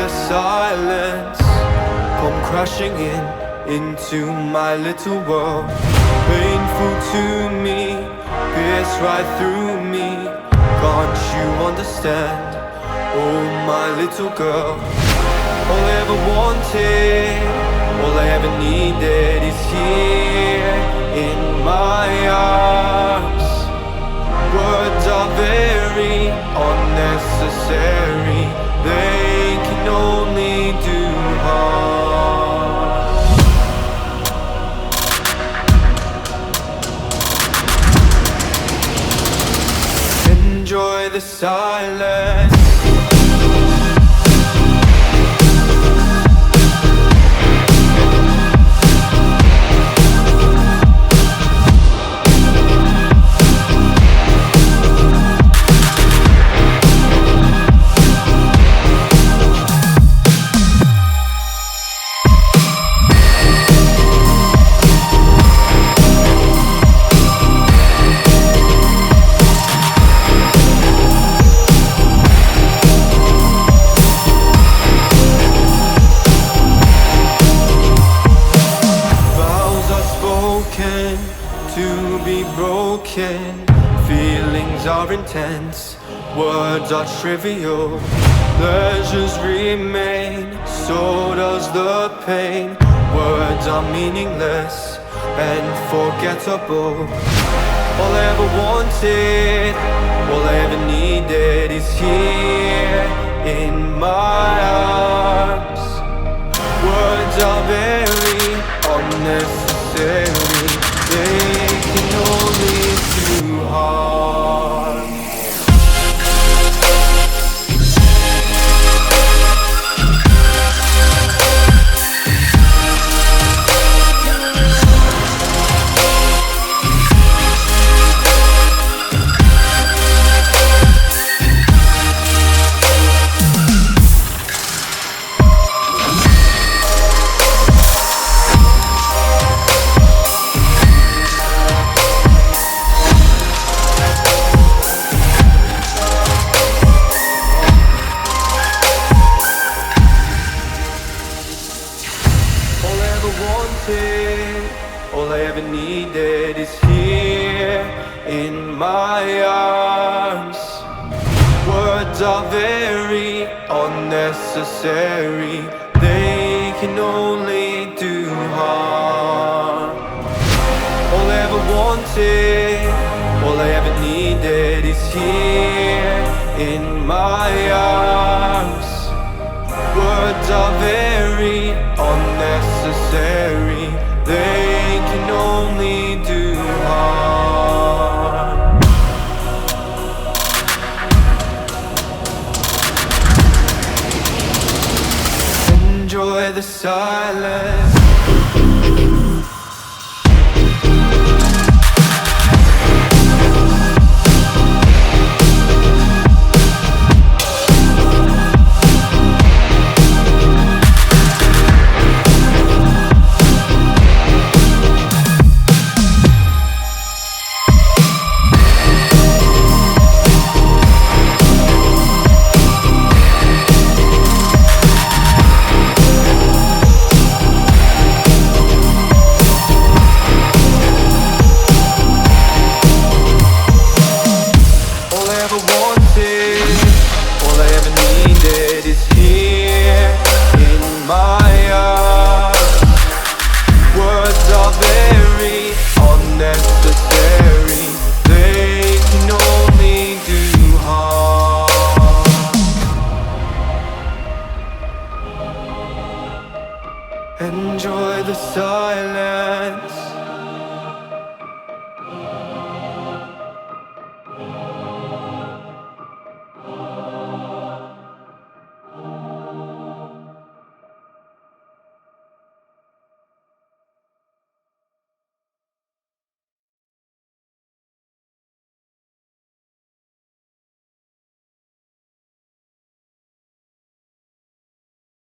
the silence come crashing into my little world. Painful to me, pierce right through me. Can't you understand? Oh, my little girl. All I ever wanted, all I ever needed is here in my arms. Words are very unnecessary, they can only do harm. Enjoy the silence. To be broken, feelings are intense, words are trivial, pleasures remain, so does the pain. Words are meaningless and forgettable. All I ever wanted, all I ever needed is here in my arms. Words are very unnecessary, they can only do harm. All I ever needed is here in my arms. Words are very unnecessary, they can only do harm. All I ever wanted, all I ever needed is here in my arms. Words are very unnecessary, they